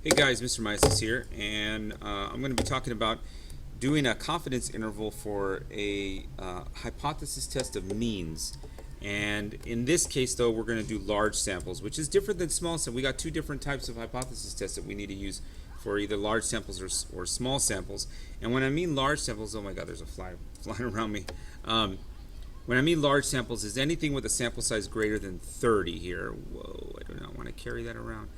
Hey guys, Mr. Mises here, and I'm going to be talking about doing a confidence interval for a hypothesis test of means. And in this case, though, we're going to do large samples, which is different than small samples. We got two different types of hypothesis tests that we need to use for either large samples or small samples. And when I mean large samples, oh my God, there's a fly flying around me. When I mean large samples, is anything with a sample size greater than 30 here. Whoa, I do not want to carry that around.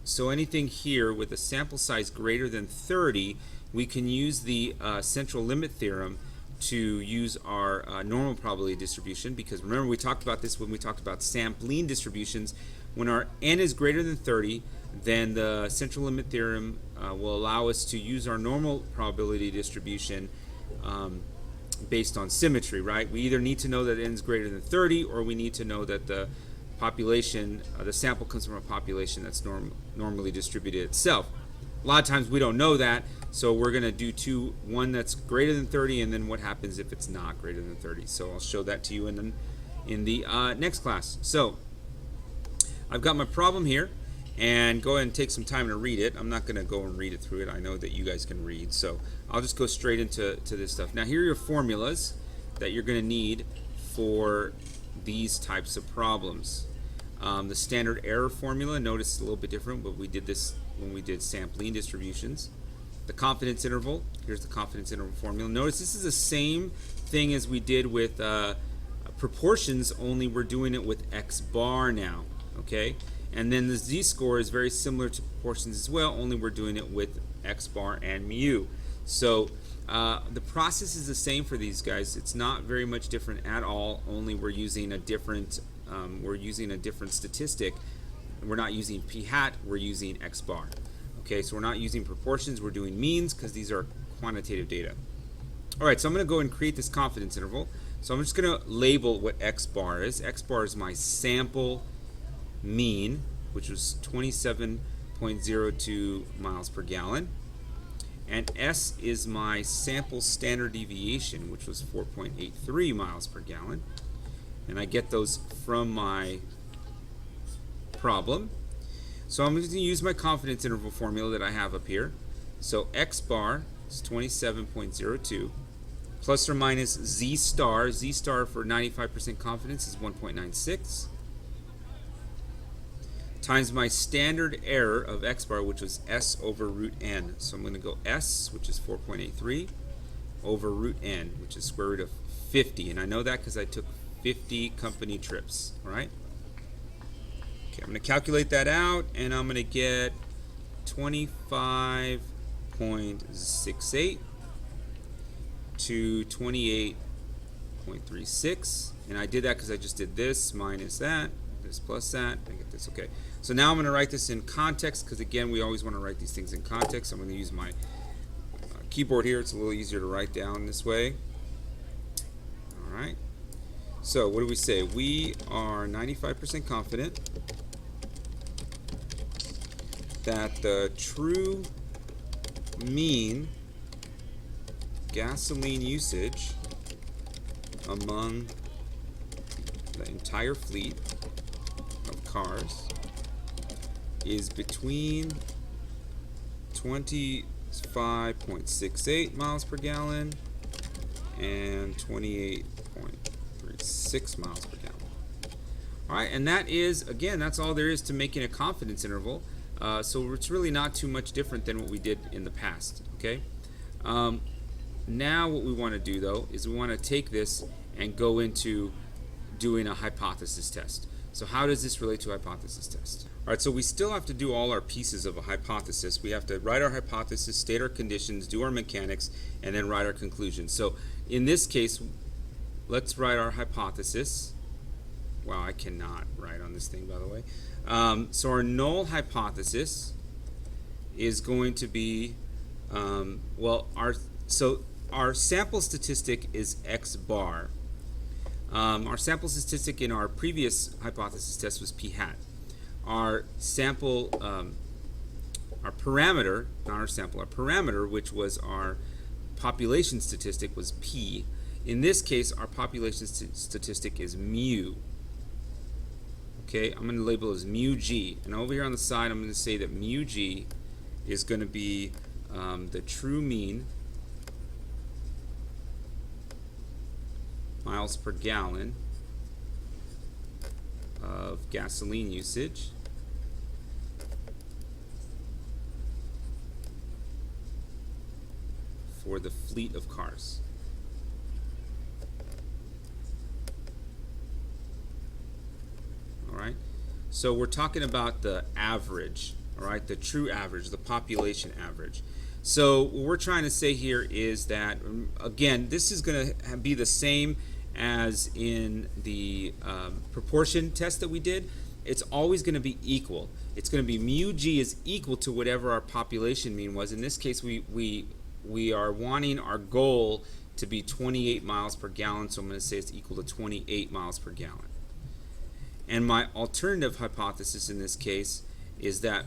So anything here with a sample size greater than 30, we can use the Central Limit Theorem to use our normal probability distribution, because remember we talked about this when we talked about sampling distributions. When our n is greater than 30, then the Central Limit Theorem will allow us to use our normal probability distribution based on symmetry, right? We either need to know that n is greater than 30, or we need to know that the population, the sample comes from a population that's normally distributed itself. A lot of times we don't know that, so we're going to do one that's greater than 30, and then what happens if it's not greater than 30. So I'll show that to you in the next class. So I've got my problem here, and go ahead and take some time to read it. I'm not going to go and read it through it. I know that you guys can read, so I'll just go straight into this stuff. Now here are your formulas that you're going to need for these types of problems. The standard error formula, notice it's a little bit different, but we did this when we did sampling distributions. The confidence interval, here's the confidence interval formula. Notice this is the same thing as we did with proportions, only we're doing it with x bar now, okay? And then the z-score is very similar to proportions as well, only we're doing it with x bar and mu. So the process is the same for these guys. It's not very much different at all, only we're using a different statistic. We're not using p hat, we're using x bar. Okay, so we're not using proportions, we're doing means, because these are quantitative data. Alright, so I'm going to go and create this confidence interval. So I'm just going to label what x bar is. X bar is my sample mean, which was 27.02 miles per gallon. And S is my sample standard deviation, which was 4.83 miles per gallon. And I get those from my problem. So I'm going to use my confidence interval formula that I have up here. So x bar is 27.02 plus or minus z star. Z star for 95% confidence is 1.96 times my standard error of x bar, which was s over root n. So I'm going to go s, which is 4.83, over root n, which is square root of 50. And I know that because I took 50 company trips. All right. Okay, I'm going to calculate that out, and I'm going to get 25.68 to 28.36, and I did that because I just did this minus that, this plus that, I get this. Okay, so now I'm going to write this in context, because again, we always want to write these things in context. I'm going to use my keyboard here. It's a little easier to write down this way. All right. So what do we say? We are 95% confident that the true mean gasoline usage among the entire fleet of cars is between 25.68 miles per gallon and 28.36 miles per gallon. All right, and that is, again, that's all there is to making a confidence interval. So it's really not too much different than what we did in the past. Okay. Now what we want to do, though, is we want to take this and go into doing a hypothesis test. So how does this relate to a hypothesis test? All right, so we still have to do all our pieces of a hypothesis. We have to write our hypothesis, state our conditions, do our mechanics, and then write our conclusions. So in this case, let's write our hypothesis. Wow, I cannot write on this thing, by the way. So our null hypothesis is going to be, our sample statistic is x bar. Our sample statistic in our previous hypothesis test was p hat. Our sample, our parameter, not our sample, our parameter, which was our population statistic, was p. In this case, our population statistic is mu. Okay, I'm going to label as mu g, and over here on the side I'm going to say that mu g is going to be the true mean miles per gallon of gasoline usage for the fleet of cars. All right, so we're talking about the average, all right, the true average, the population average. So what we're trying to say here is that, again, this is going to be the same as in the proportion test that we did. It's always going to be equal. It's going to be mu g is equal to whatever our population mean was. In this case, we are wanting our goal to be 28 miles per gallon, so I'm going to say it's equal to 28 miles per gallon. And my alternative hypothesis in this case is that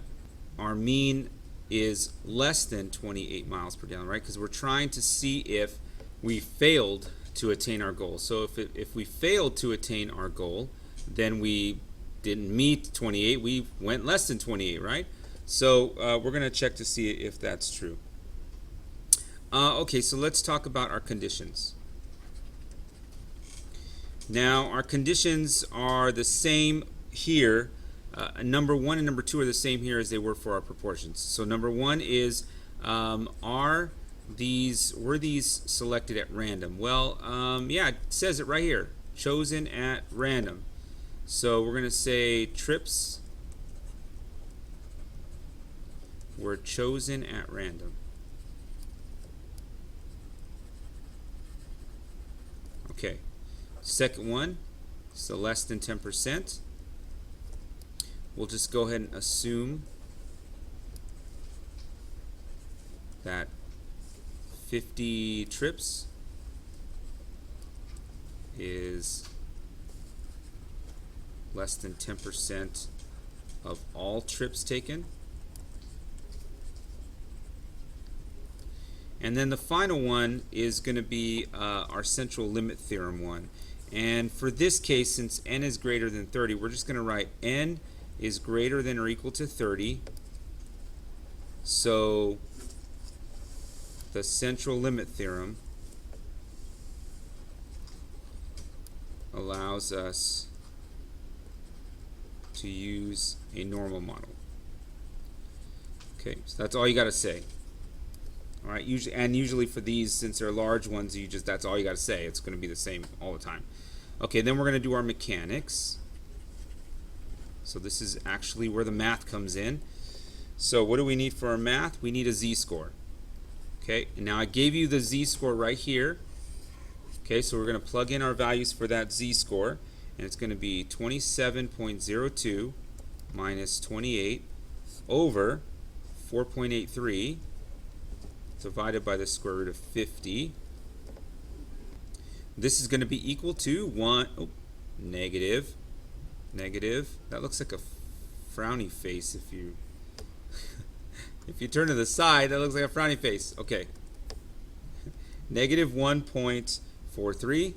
our mean is less than 28 miles per gallon, right? Because we're trying to see if we failed to attain our goal. So if we failed to attain our goal, then we didn't meet 28, we went less than 28, right? So we're going to check to see if that's true. Okay, so let's talk about our conditions. Now, our conditions are the same here. Number 1 and number 2 are the same here as they were for our proportions. So number 1 is, were these selected at random? Well, yeah, it says it right here, chosen at random. So we're going to say trips were chosen at random. Okay. Second one, so less than 10%. We'll just go ahead and assume that 50 trips is less than 10% of all trips taken. And then the final one is going to be our central limit theorem one. And for this case, since n is greater than 30, we're just going to write n is greater than or equal to 30. So the central limit theorem allows us to use a normal model. Okay, so that's all you got to say. All right, usually for these, since they're large ones, that's all you got to say. It's going to be the same all the time. Okay, then we're going to do our mechanics. So this is actually where the math comes in. So what do we need for our math? We need a z-score. Okay, and now I gave you the z-score right here. Okay, so we're going to plug in our values for that z-score, and it's going to be 27.02 minus 28 over 4.83 divided by the square root of 50. This is going to be equal to negative. That looks like a frowny face if you if you turn to the side, that looks like a frowny face. Okay. Negative 1.43.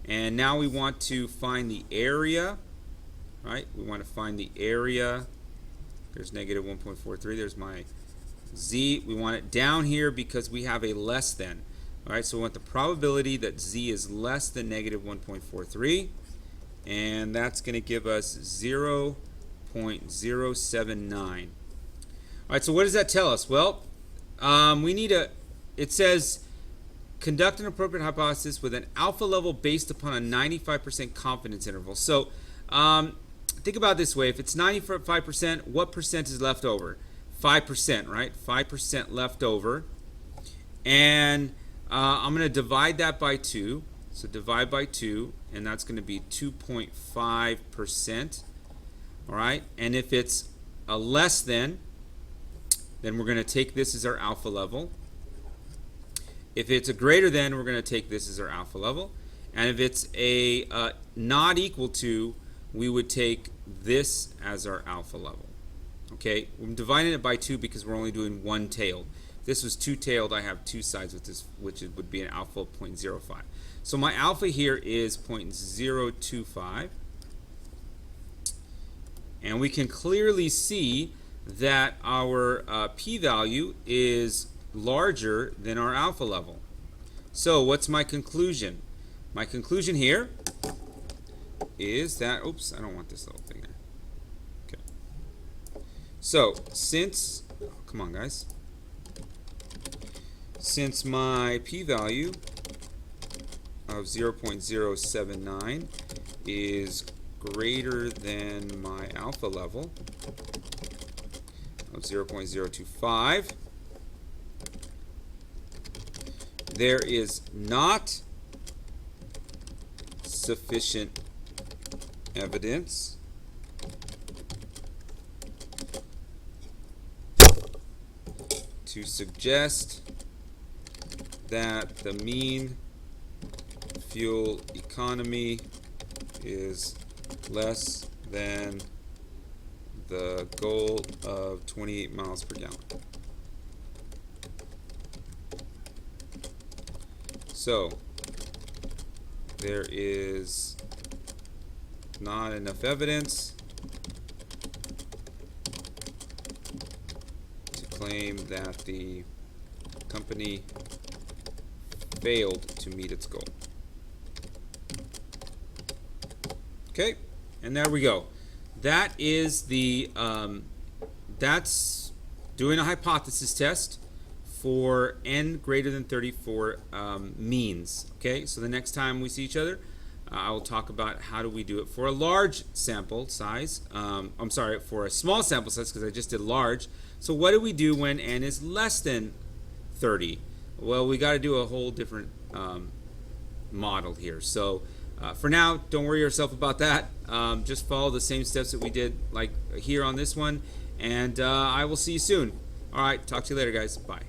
And now we want to find the area, right? We want to find the area. There's negative 1.43. There's my z. We want it down here because we have a less than. All right, so we want the probability that z is less than negative 1.43, and that's going to give us 0.079. All right, so what does that tell us? Well, it says conduct an appropriate hypothesis with an alpha level based upon a 95% confidence interval. So think about it this way. If it's 95%, what percent is left over? 5%, right? 5% left over. And I'm going to divide that by 2. So divide by 2, and that's going to be 2.5%. All right? And if it's a less than, then we're going to take this as our alpha level. If it's a greater than, we're going to take this as our alpha level. And if it's a not equal to, we would take this as our alpha level. Okay, I'm dividing it by 2 because we're only doing one tailed. If this was two-tailed, I have two sides with this, which would be an alpha of 0.05. So my alpha here is 0.025. And we can clearly see that our p-value is larger than our alpha level. So what's my conclusion? My conclusion here is that, oops, I don't want this little thing there. Okay. So since, come on guys, since my p-value of 0.079 is greater than my alpha level of 0.025, there is not sufficient evidence to suggest that the mean fuel economy is less than the goal of 28 miles per gallon. So there is not enough evidence to claim that the company failed to meet its goal. Okay, and there we go. That is the that's doing a hypothesis test for n greater than 34 means. Okay, so the next time we see each other, I will talk about how do we do it for a large sample size. I'm sorry, for a small sample size, because I just did large. So what do we do when n is less than 30? Well, we got to do a whole different model here. So for now, don't worry yourself about that. Just follow the same steps that we did like here on this one, and I will see you soon. All right, talk to you later, guys. Bye.